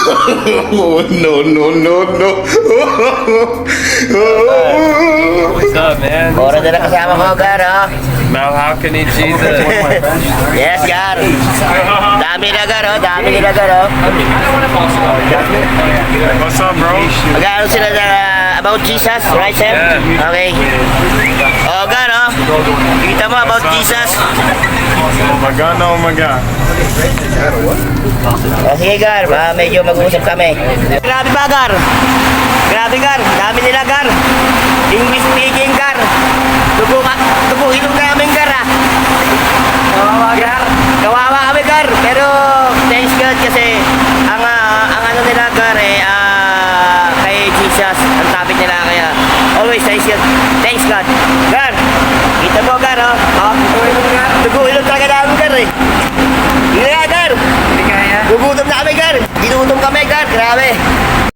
Oh, no, no, no, no. What's up, man? Oras na lang kasama ko, Gar, oh. Mal, how can he Jesus? Yes, Gar. Dami na, Gar, oh. Dami nila, Gar, oh. What's up, bro? Mag-aaral sila na about Jesus, right, Sam? Yeah. Okay. Oh, Gar, oh. Kita mo about Jesus. Oh my God, oh my God. Oh, sige, Gar. Medyo mag-uusap kami. Grabe ba, Gar? Grabe, Gar. Dami nila, Gar. English speaking, Gar. Dugo ilong namin, Gar, ah. Kawawa, Gar. Kawawa kami, Gar. Pero, thanks God kasi ang ano nila, Gar, kay Jesus. Ang topic nila, kaya always thanks God. Thanks God. Gar, kita mo, Gar, oh. Dugo ilong talaga namin, Gar, eh. Hindi nga, Gar. Hindi kaya? Gugutom na kami, Gar. Ginutom kami, Gar. Grabe.